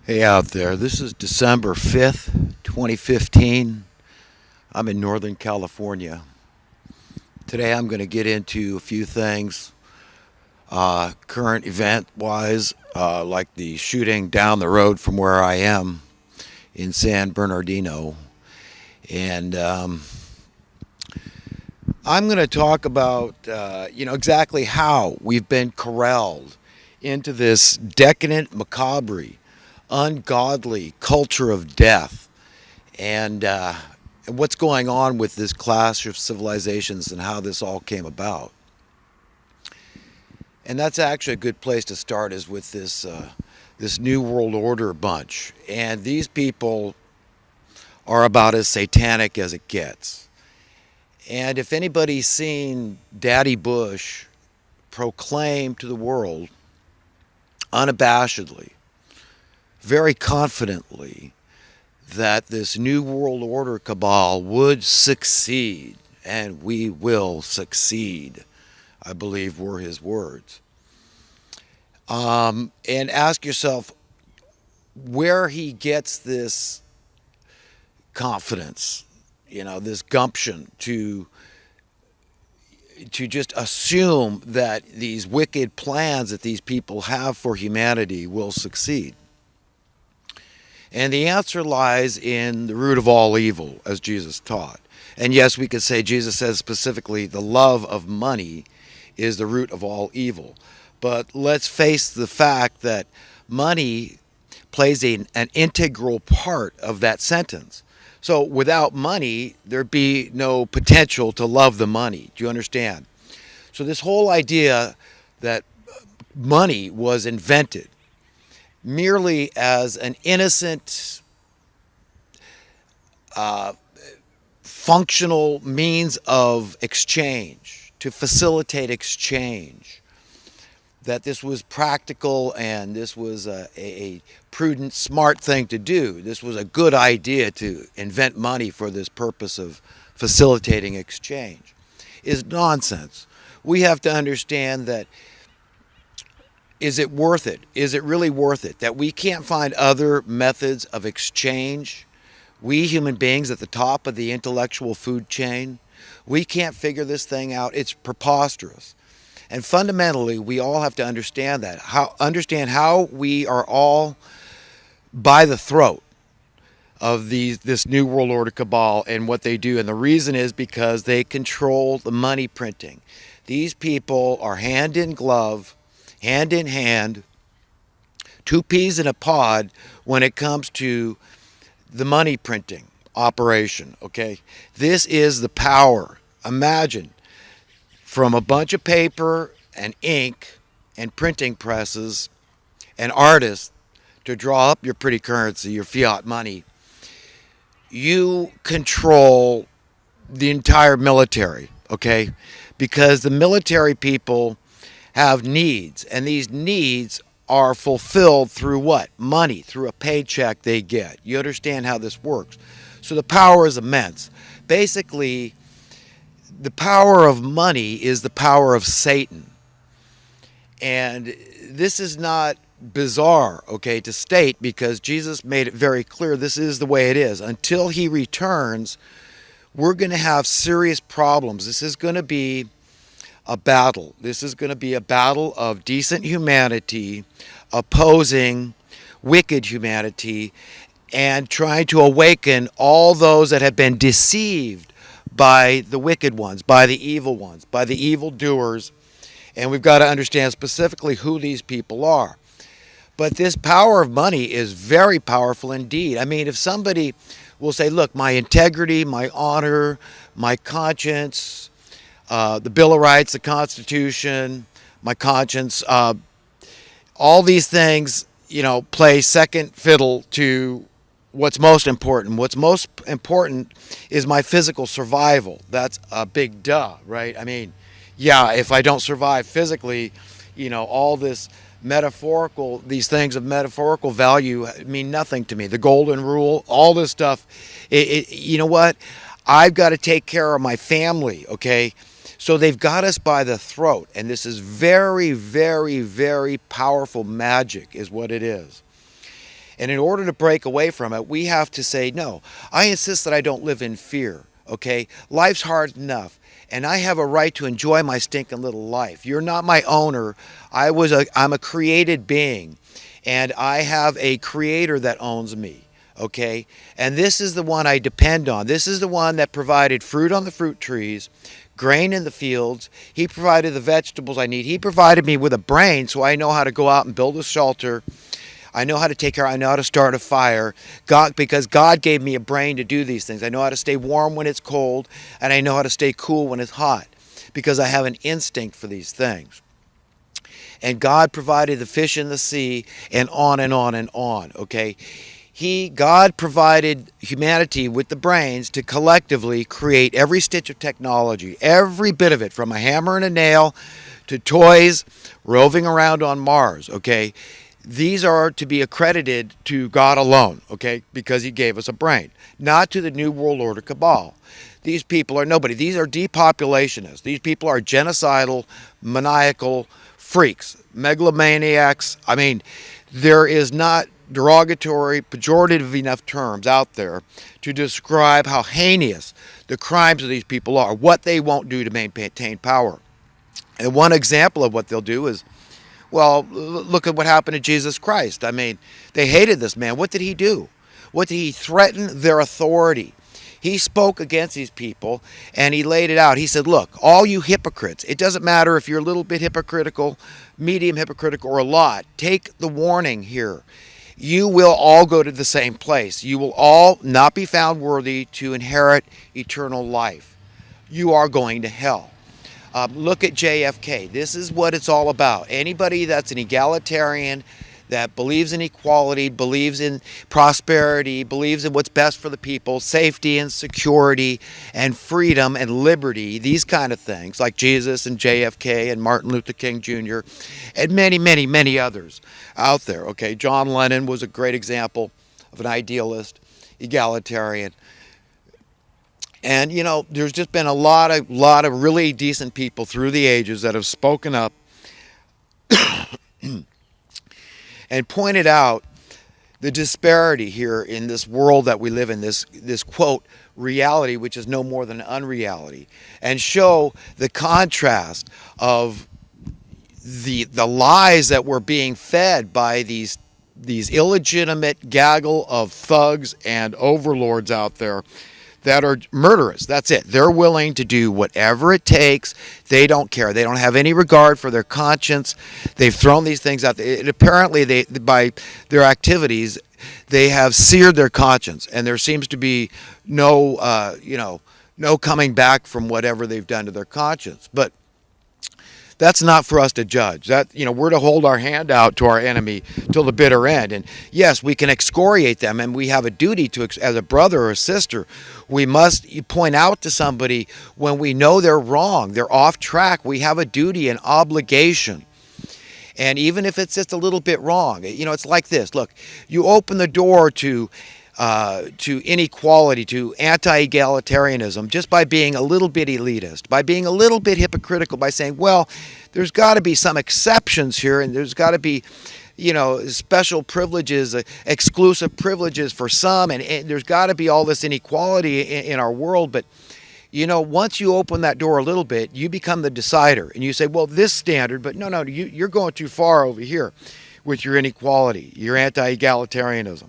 Hey out there, this is December 5th, 2015. I'm in Northern California. Today I'm going to get into a few things, current event wise, like the shooting down the road from where I am in San Bernardino. And I'm going to talk about, exactly how we've been corralled into this decadent, macabre, ungodly culture of death. And what's going on with this clash of civilizations and how this all came about. And that's actually a good place to start is with this New World Order bunch. And these people are about as satanic as it gets. And if anybody's seen Daddy Bush proclaim to the world unabashedly, very confidently, that this New World Order cabal would succeed, and we will succeed, I believe were his words. And ask yourself where he gets this confidence, this gumption to just assume that these wicked plans that these people have for humanity will succeed. And the answer lies in the root of all evil, as Jesus taught. And yes, we could say Jesus says specifically the love of money is the root of all evil. But let's face the fact that money plays an integral part of that sentence. So without money, there'd be no potential to love the money. Do you understand? So this whole idea that money was invented merely as an innocent, uh, functional means of exchange to facilitate exchange, that this was practical and this was a prudent, smart thing to do. This was a good idea to invent money for this purpose of facilitating exchange, is nonsense. We have to understand that, is it worth it? Is it really worth it? That we can't find other methods of exchange? We human beings at the top of the intellectual food chain, we can't figure this thing out. It's preposterous. And fundamentally, we all have to understand that. Understand how we are all by the throat of this New World Order cabal and what they do. And the reason is because they control the money printing. These people are hand in glove, hand in hand, two peas in a pod when it comes to the money printing operation, okay? This is the power. Imagine from a bunch of paper and ink and printing presses and artists to draw up your pretty currency, your fiat money, you control the entire military, okay? Because the military people have needs, and these needs are fulfilled through what? Money, through a paycheck they get. You understand how this works. So the power is immense. Basically, the power of money is the power of Satan. And this is not bizarre, okay, to state, because Jesus made it very clear this is the way it is. Until he returns, we're going to have serious problems. This is going to be a battle. This is going to be a battle of decent humanity opposing wicked humanity and trying to awaken all those that have been deceived by the wicked ones, by the evil ones, by the evil doers. And we've got to understand specifically who these people are. But this power of money is very powerful indeed. I mean, if somebody will say, look, my integrity, my honor, my conscience, the Bill of Rights, the Constitution, my conscience, all these things, play second fiddle to what's most important. What's most important is my physical survival. That's a big duh, right? I mean, yeah, if I don't survive physically, all these things of metaphorical value mean nothing to me. The golden rule, all this stuff, you know what? I've got to take care of my family, okay? So they've got us by the throat, and this is very, very, very powerful magic is what it is. And in order to break away from it, we have to say, no, I insist that I don't live in fear, okay? Life's hard enough, and I have a right to enjoy my stinking little life. You're not my owner. I'm a created being, and I have a creator that owns me, okay? And this is the one I depend on. This is the one that provided fruit on the fruit trees, grain in the fields. He provided the vegetables I need. He provided me with a brain so I know how to go out and build a shelter. I know how to take care. I know how to start a fire. Because God gave me a brain to do these things. I know how to stay warm when it's cold, and I know how to stay cool when it's hot, because I have an instinct for these things. And God provided the fish in the sea, and on and on and on, okay? God provided humanity with the brains to collectively create every stitch of technology, every bit of it, from a hammer and a nail to toys roving around on Mars, okay? These are to be accredited to God alone, okay, because he gave us a brain, not to the New World Order cabal. These people are nobody. These are depopulationists. These people are genocidal, maniacal freaks, megalomaniacs. I mean, there is not derogatory, pejorative enough terms out there to describe how heinous the crimes of these people are, what they won't do to maintain power. And one example of what they'll do is, well, look at what happened to Jesus Christ. I mean, they hated this man. What did he do? What did he threaten? Their authority. He spoke against these people, and he laid it out. He said, look, all you hypocrites, it doesn't matter if you're a little bit hypocritical, medium hypocritical, or a lot. Take the warning here. You will all go to the same place. You will all not be found worthy to inherit eternal life. You are going to hell. Look at JFK. This is what it's all about. Anybody that's an egalitarian, that believes in equality, believes in prosperity, believes in what's best for the people, safety and security and freedom and liberty, these kind of things, like Jesus and JFK and Martin Luther King Jr. and many, many, many others out there. Okay, John Lennon was a great example of an idealist, egalitarian. And, you know, there's just been a lot of really decent people through the ages that have spoken up and pointed out the disparity here in this world that we live in, this quote, reality, which is no more than unreality, and show the contrast of the lies that were being fed by these illegitimate gaggle of thugs and overlords out there that are murderous. That's it. They're willing to do whatever it takes. They don't care. They don't have any regard for their conscience. They've thrown these things out there. Apparently, by their activities, they have seared their conscience, and there seems to be no coming back from whatever they've done to their conscience. But that's not for us to judge. We're to hold our hand out to our enemy till the bitter end. And yes, we can excoriate them, and we have a duty to, as a brother or a sister, we must point out to somebody when we know they're wrong, they're off track. We have a duty, an obligation. And even if it's just a little bit wrong, it's like this. Look, you open the door to inequality, to anti-egalitarianism, just by being a little bit elitist, by being a little bit hypocritical, by saying, well, there's got to be some exceptions here, and there's got to be, special privileges, exclusive privileges for some, and there's got to be all this inequality in our world. But, once you open that door a little bit, you become the decider, and you say, well, this standard, but no, you're going too far over here with your inequality, your anti-egalitarianism.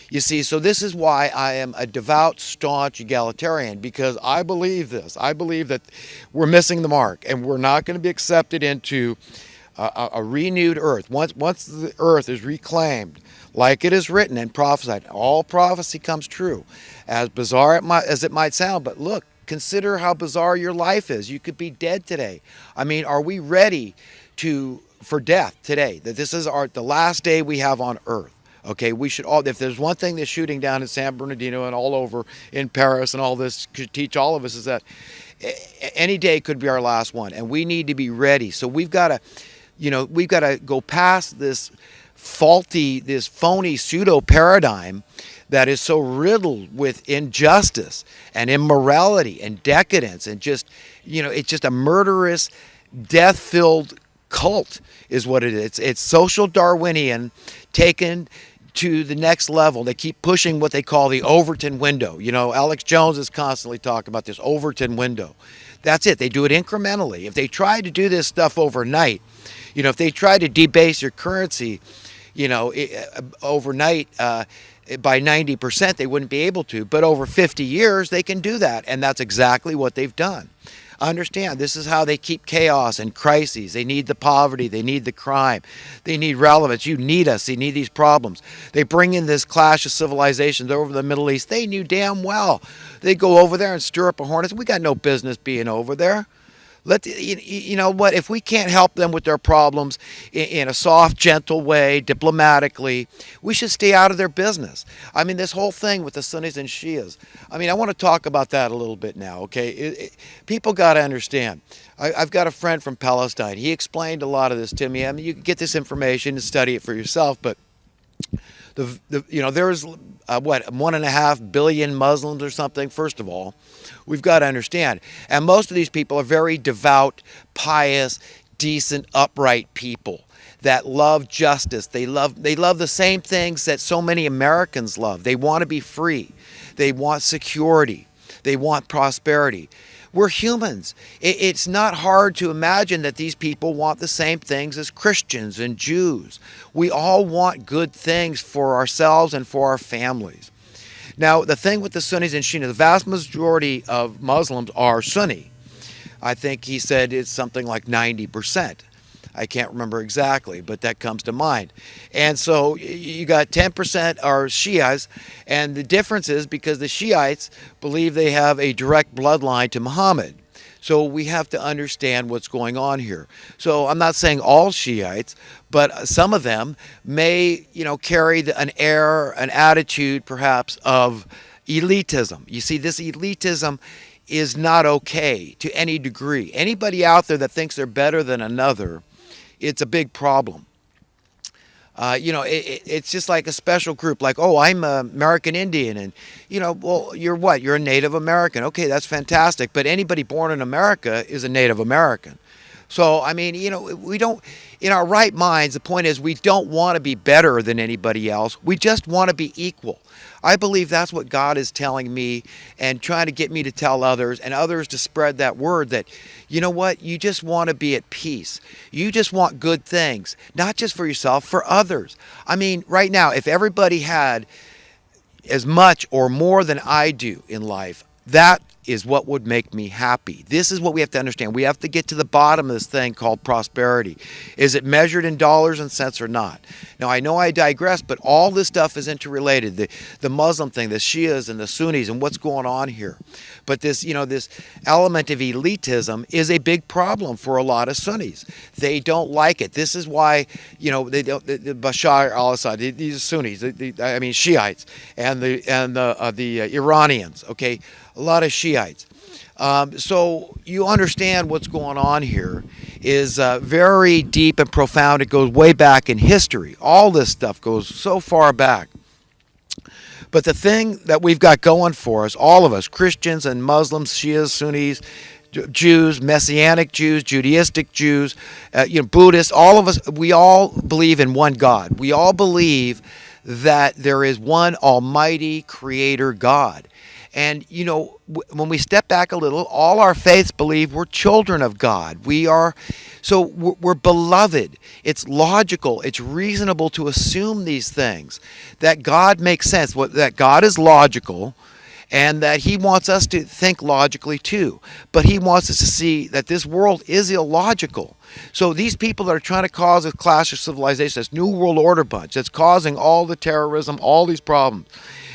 You see, so this is why I am a devout, staunch egalitarian, because I believe this. I believe that we're missing the mark, and we're not going to be accepted into a renewed earth. Once the earth is reclaimed, like it is written and prophesied, all prophecy comes true. As bizarre as it might sound, but look, consider how bizarre your life is. You could be dead today. I mean, are we ready for death today? That this is the last day we have on earth. Okay, we should all, if there's one thing that's shooting down in San Bernardino and all over in Paris and all this could teach all of us, is that any day could be our last one, and we need to be ready. So we've got to go past this phony pseudo paradigm that is so riddled with injustice and immorality and decadence, and just, it's just a murderous, death-filled cult is what it is. It's social Darwinian, taken to the next level. They keep pushing what they call the Overton window. You know, Alex Jones is constantly talking about this Overton window. That's it. They do it incrementally. If they try to do this stuff overnight, you know, if they try to debase your currency, you know, overnight by 90%, they wouldn't be able to. But over 50 years, they can do that. And that's exactly what they've done. Understand, this is how they keep chaos and crises. They need the poverty. They need the crime. They need relevance. You need us. They need these problems. They bring in this clash of civilizations over the Middle East. They knew damn well they go over there and stir up a hornet's. We got no business being over there. You know what? If we can't help them with their problems in a soft, gentle way, diplomatically, we should stay out of their business. I mean, this whole thing with the Sunnis and Shias. I mean, I want to talk about that a little bit now. Okay, people got to understand. I've got a friend from Palestine. He explained a lot of this to me. I mean, you can get this information and study it for yourself, but you know, there's what, 1.5 billion Muslims or something. First of all, we've got to understand, and most of these people are very devout, pious, decent, upright people that love justice. They love the same things that so many Americans love. They want to be free. They want security. They want prosperity. We're humans. It's not hard to imagine that these people want the same things as Christians and Jews. We all want good things for ourselves and for our families. Now, the thing with the Sunnis and Shias, the vast majority of Muslims are Sunni. I think he said it's something like 90%. I can't remember exactly, but that comes to mind. And so you got 10% are Shias, and the difference is because the Shiites believe they have a direct bloodline to Muhammad. So we have to understand what's going on here. So I'm not saying all Shiites, but some of them may, you know, carry an air, an attitude perhaps of elitism. You see, this elitism is not okay to any degree. Anybody out there that thinks they're better than another, it's a big problem. You know, it's just like a special group, like, oh, I'm an American Indian, and, you know, well, you're what? You're a Native American. Okay, that's fantastic, but anybody born in America is a Native American. So, I mean, you know, we don't, in our right minds, the point is we don't want to be better than anybody else. We just want to be equal. I believe that's what God is telling me and trying to get me to tell others and others to spread that word that, you know what, you just want to be at peace. You just want good things, not just for yourself, for others. I mean, right now, if everybody had as much or more than I do in life, that is what would make me happy. This is what we have to understand. We have to get to the bottom of this thing called prosperity. Is it measured in dollars and cents or not? Now, I know I digress, but all this stuff is interrelated. The Muslim thing, the Shias and the Sunnis and what's going on here. But this, you know, this element of elitism is a big problem for a lot of Sunnis. They don't like it. This is why, you know, they don't, the Bashar al-Assad, these Sunnis, I mean Shiites, and the Iranians, okay, a lot of Shiites. So you understand what's going on here is very deep and profound. It goes way back in history. All this stuff goes so far back. But the thing that we've got going for us, all of us, Christians and Muslims, Shias, Sunnis, Jews, Messianic Jews, Judaistic Jews, you know, Buddhists, all of us, we all believe in one God. We all believe that there is one almighty creator God. And, you know, when we step back a little, all our faiths believe we're children of God. We're beloved. It's logical. It's reasonable to assume these things, that God makes sense, that God is logical, and that he wants us to think logically too. But he wants us to see that this world is illogical. So these people that are trying to cause a clash of civilization, this New World Order bunch that's causing all the terrorism, all these problems,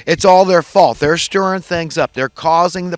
it's all their fault. They're stirring things up. They're causing the